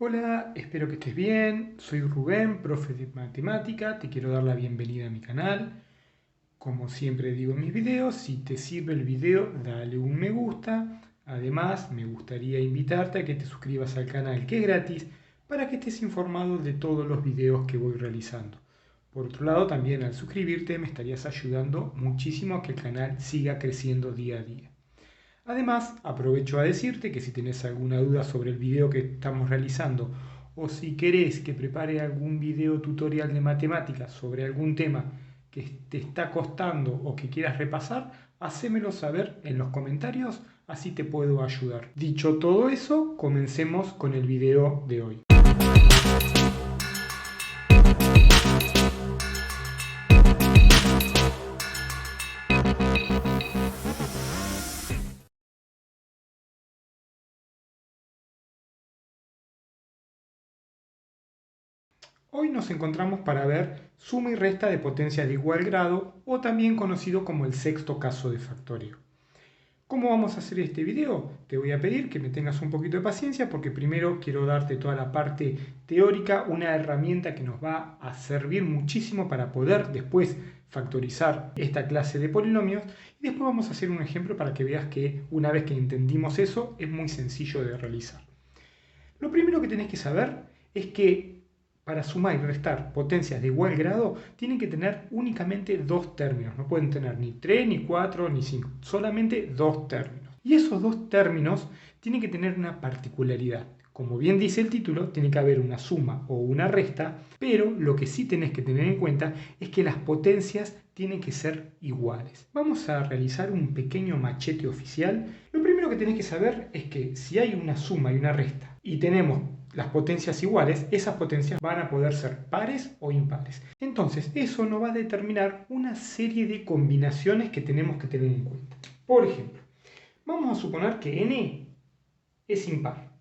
Hola, espero que estés bien. Soy Rubén, profe de matemática. Te quiero dar la bienvenida a mi canal. Como siempre digo en mis videos, si te sirve el video, dale un me gusta. Además, me gustaría invitarte a que te suscribas al canal, que es gratis, para que estés informado de todos los videos que voy realizando. Por otro lado, también al suscribirte me estarías ayudando muchísimo a que el canal siga creciendo día a día. Además, aprovecho a decirte que si tenés alguna duda sobre el video que estamos realizando o si querés que prepare algún video tutorial de matemáticas sobre algún tema que te está costando o que quieras repasar, hacémelo saber en los comentarios, así te puedo ayudar. Dicho todo eso, comencemos con el video de hoy. Hoy nos encontramos para ver suma y resta de potencias de igual grado o también conocido como el sexto caso de factoreo. ¿Cómo vamos a hacer este video? Te voy a pedir que me tengas un poquito de paciencia porque primero quiero darte toda la parte teórica, una herramienta que nos va a servir muchísimo para poder después factorizar esta clase de polinomios y después vamos a hacer un ejemplo para que veas que una vez que entendimos eso es muy sencillo de realizar. Lo primero que tenés que saber es que para sumar y restar potencias de igual grado tienen que tener únicamente dos términos. No pueden tener ni 3, ni 4, ni 5. Solamente dos términos. Y esos dos términos tienen que tener una particularidad. Como bien dice el título, tiene que haber una suma o una resta, pero lo que sí tenés que tener en cuenta es que las potencias tienen que ser iguales. Vamos a realizar un pequeño machete oficial. Lo primero que tenés que saber es que si hay una suma y una resta y tenemos las potencias iguales, esas potencias van a poder ser pares o impares. Entonces, eso nos va a determinar una serie de combinaciones que tenemos que tener en cuenta. Por ejemplo, vamos a suponer que n es impar.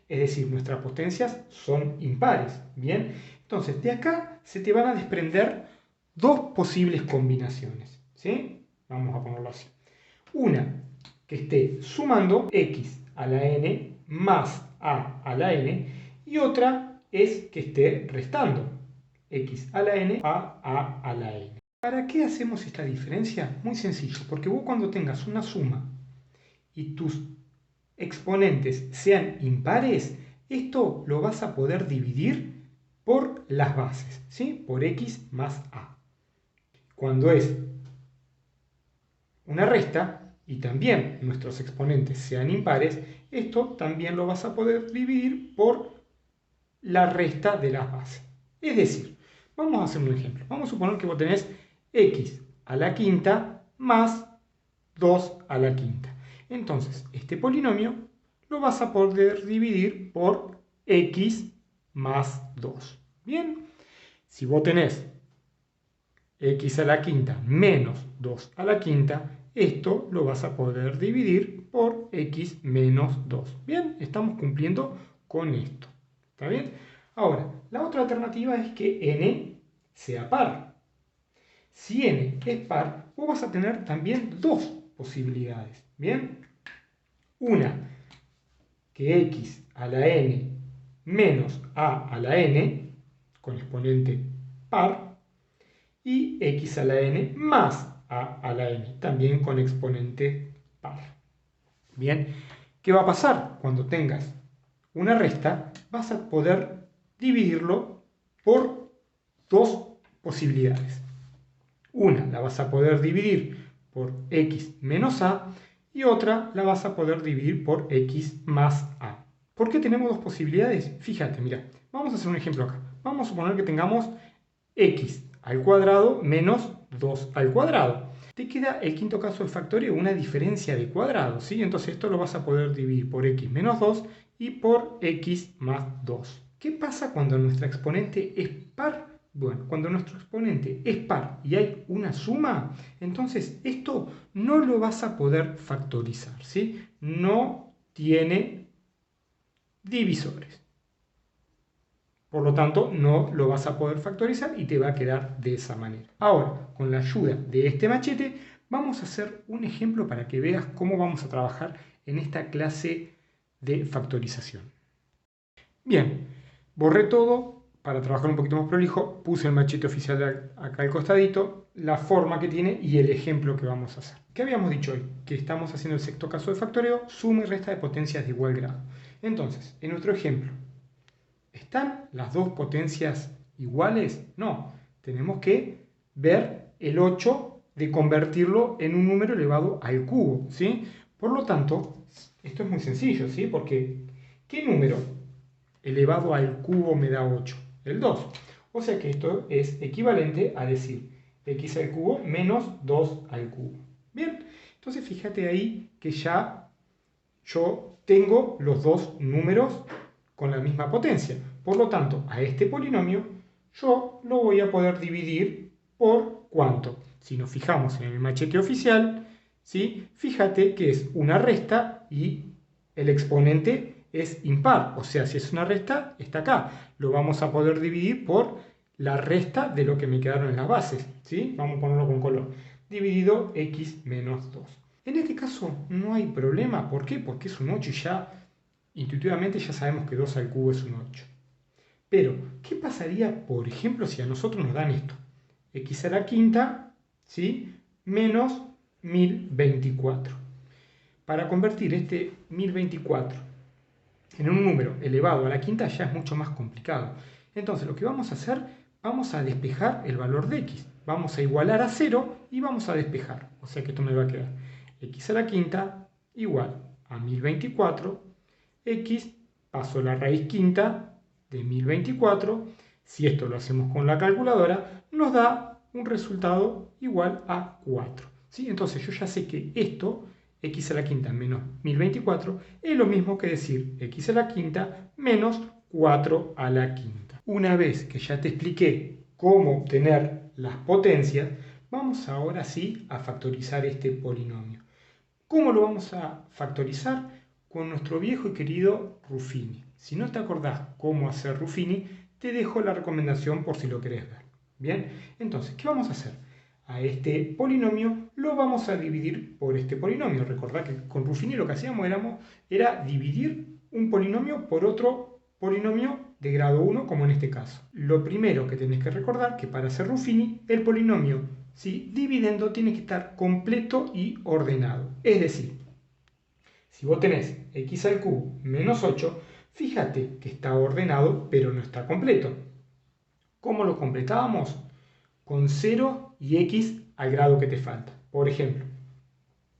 Es decir, nuestras potencias son impares. Bien, entonces de acá se te van a desprender dos posibles combinaciones. ¿Sí? Vamos a ponerlo así. Una que esté sumando x a la n más a la n y otra es que esté restando x a la n a la n. ¿Para qué hacemos esta diferencia? Muy sencillo, porque vos cuando tengas una suma y tus exponentes sean impares, esto lo vas a poder dividir por las bases, ¿sí? Por x más a. Cuando es una resta y también nuestros exponentes sean impares, esto también lo vas a poder dividir por la resta de las bases. Es decir, vamos a hacer un ejemplo. Vamos a suponer que vos tenés x a la quinta más 2 a la quinta. Entonces, este polinomio lo vas a poder dividir por x más 2. Bien, si vos tenés x a la quinta menos 2 a la quinta, esto lo vas a poder dividir por x menos 2. Bien, estamos cumpliendo con esto. ¿Está bien? Ahora, la otra alternativa es que n sea par. Si n es par, vos vas a tener también dos posibilidades. ¿Bien? Una, que x a la n menos a la n, con exponente par, y x a la n más a la n, también con exponente par. Bien, ¿qué va a pasar? Cuando tengas una resta, vas a poder dividirlo por dos posibilidades. Una la vas a poder dividir por x menos a y otra la vas a poder dividir por x más a. ¿Por qué tenemos dos posibilidades? Fíjate, mira, vamos a hacer un ejemplo acá. Vamos a suponer que tengamos x al cuadrado menos 2 al cuadrado. Te queda el quinto caso del factorio, una diferencia de cuadrados, ¿sí? Entonces esto lo vas a poder dividir por x menos 2 y por x más 2. ¿Qué pasa cuando nuestra exponente es par? Bueno, cuando nuestro exponente es par y hay una suma, entonces esto no lo vas a poder factorizar, ¿sí? No tiene divisores. Por lo tanto, no lo vas a poder factorizar y te va a quedar de esa manera. Ahora, con la ayuda de este machete, vamos a hacer un ejemplo para que veas cómo vamos a trabajar en esta clase de factorización. Bien, borré todo para trabajar un poquito más prolijo, puse el machete oficial acá al costadito, la forma que tiene y el ejemplo que vamos a hacer. ¿Qué habíamos dicho hoy? Que estamos haciendo el sexto caso de factoreo, suma y resta de potencias de igual grado. Entonces, en nuestro ejemplo, ¿están las dos potencias iguales? No, tenemos que ver el 8 de convertirlo en un número elevado al cubo, ¿sí? Por lo tanto, esto es muy sencillo, ¿sí? Porque, ¿qué número elevado al cubo me da 8? El 2. O sea que esto es equivalente a decir x al cubo menos 2 al cubo. Bien, entonces fíjate ahí que ya yo tengo los dos números con la misma potencia. Por lo tanto, a este polinomio yo lo voy a poder dividir por ¿cuánto? Si nos fijamos en el machete oficial, ¿sí? Fíjate que es una resta y el exponente es impar. O sea, si es una resta, está acá. Lo vamos a poder dividir por la resta de lo que me quedaron en las bases, ¿sí? Vamos a ponerlo con color. Dividido x menos 2. En este caso no hay problema. ¿Por qué? Porque es un 8 y ya intuitivamente ya sabemos que 2 al cubo es un 8. Pero, ¿qué pasaría, por ejemplo, si a nosotros nos dan esto? X a la quinta, ¿sí? Menos 1024. Para convertir este 1024 en un número elevado a la quinta ya es mucho más complicado. Entonces, lo que vamos a hacer, vamos a despejar el valor de x. Vamos a igualar a 0 y vamos a despejar. O sea que esto me va a quedar x a la quinta igual a 1024. X, paso la raíz quinta de 1024. Si esto lo hacemos con la calculadora, nos da un resultado igual a 4. ¿Sí? Entonces yo ya sé que esto, x a la quinta menos 1024, es lo mismo que decir x a la quinta menos 4 a la quinta. Una vez que ya te expliqué cómo obtener las potencias, vamos ahora sí a factorizar este polinomio. ¿Cómo lo vamos a factorizar? Con nuestro viejo y querido Ruffini. Si no te acordás cómo hacer Ruffini, te dejo la recomendación por si lo querés ver. Bien, entonces, ¿qué vamos a hacer? A este polinomio lo vamos a dividir por este polinomio. Recordá que con Ruffini lo que hacíamos era dividir un polinomio por otro polinomio de grado 1, como en este caso. Lo primero que tenés que recordar que para hacer Ruffini, el polinomio, ¿sí?, dividendo tiene que estar completo y ordenado. Es decir, si vos tenés x al cubo menos 8, fíjate que está ordenado, pero no está completo. ¿Cómo lo completábamos? Con 0 y x al grado que te falta. Por ejemplo,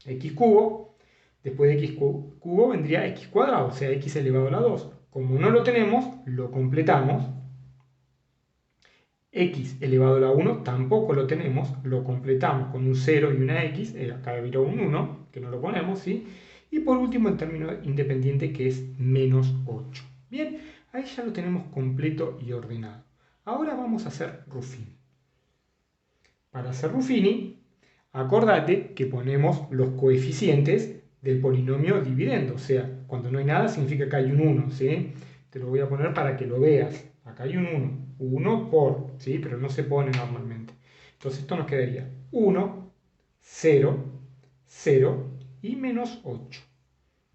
x cubo, después de x cubo vendría x cuadrado, o sea, x elevado a la 2. Como no lo tenemos, lo completamos. X elevado a la 1 tampoco lo tenemos, lo completamos con un 0 y una x, acá viró un 1, que no lo ponemos, ¿sí? Y por último el término independiente, que es menos 8. Bien, ahí ya lo tenemos completo y ordenado. Ahora vamos a hacer Ruffini. Para hacer Ruffini, acordate que ponemos los coeficientes del polinomio dividendo. O sea, cuando no hay nada significa que hay un 1, ¿sí? Te lo voy a poner para que lo veas. Acá hay un 1. 1 por, ¿sí? Pero no se pone normalmente. Entonces esto nos quedaría 1, 0, 0 y menos 8.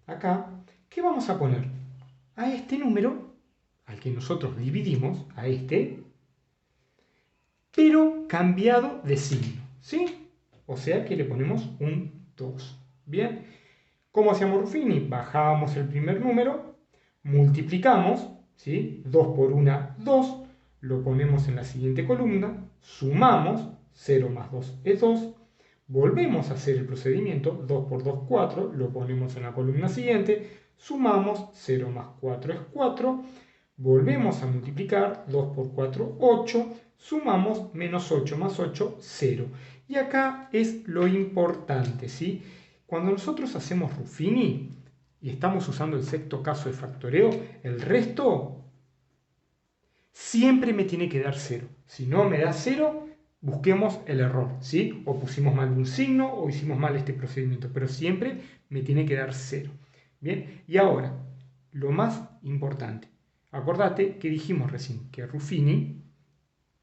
Acá, ¿qué vamos a poner? A este número, al que nosotros dividimos, a este, pero cambiado de signo, ¿sí? O sea que le ponemos un 2. Bien, ¿cómo hacíamos Ruffini? Bajábamos el primer número, multiplicamos, ¿sí? 2 por 1, 2, lo ponemos en la siguiente columna, sumamos, 0 más 2 es 2, volvemos a hacer el procedimiento, 2 por 2, 4, lo ponemos en la columna siguiente, sumamos, 0 más 4 es 4, volvemos a multiplicar, 2 por 4, 8, sumamos, menos 8 más 8, 0. Y acá es lo importante, ¿sí? Cuando nosotros hacemos Ruffini y estamos usando el sexto caso de factoreo, el resto siempre me tiene que dar 0. Si no me da 0, busquemos el error, ¿sí? O pusimos mal un signo o hicimos mal este procedimiento, pero siempre me tiene que dar 0. Bien, y ahora, lo más importante. Acordate que dijimos recién que Ruffini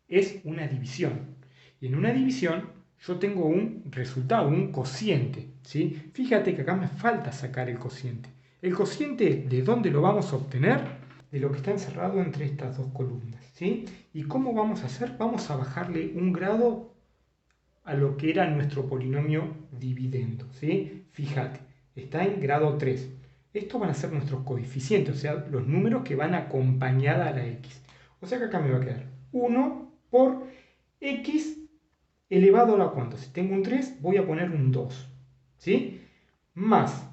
es una división. Y en una división yo tengo un resultado, un cociente, ¿sí? Fíjate que acá me falta sacar el cociente. El cociente, ¿de dónde lo vamos a obtener? De lo que está encerrado entre estas dos columnas, ¿sí? ¿Y cómo vamos a hacer? Vamos a bajarle un grado a lo que era nuestro polinomio dividendo, ¿sí? Fíjate, está en grado 3. Estos van a ser nuestros coeficientes, o sea, los números que van acompañada a la x. O sea que acá me va a quedar 1 por x elevado a la ¿cuánto? Si tengo un 3, voy a poner un 2, ¿sí? Más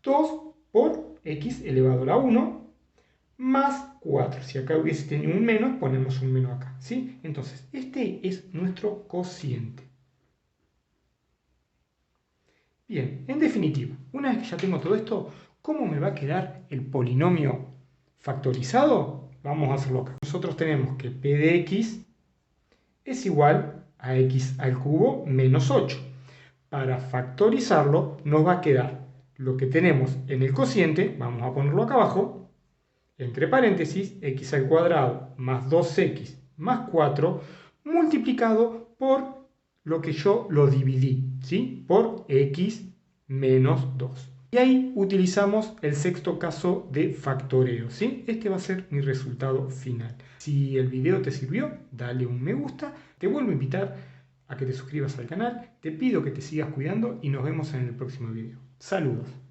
2 por x elevado a la 1, más 4. Si acá hubiese tenido un menos, ponemos un menos acá, ¿sí? Entonces, este es nuestro cociente. Bien, en definitiva, una vez que ya tengo todo esto, ¿cómo me va a quedar el polinomio factorizado? Vamos a hacerlo acá. Nosotros tenemos que p de x es igual a x al cubo menos 8. Para factorizarlo nos va a quedar lo que tenemos en el cociente, vamos a ponerlo acá abajo, entre paréntesis, x al cuadrado más 2x más 4, multiplicado por lo que yo lo dividí, ¿sí? Por x menos 2. Y ahí utilizamos el sexto caso de factoreo, ¿sí? Este va a ser mi resultado final. Si el video te sirvió, dale un me gusta. Te vuelvo a invitar a que te suscribas al canal. Te pido que te sigas cuidando y nos vemos en el próximo video. Saludos.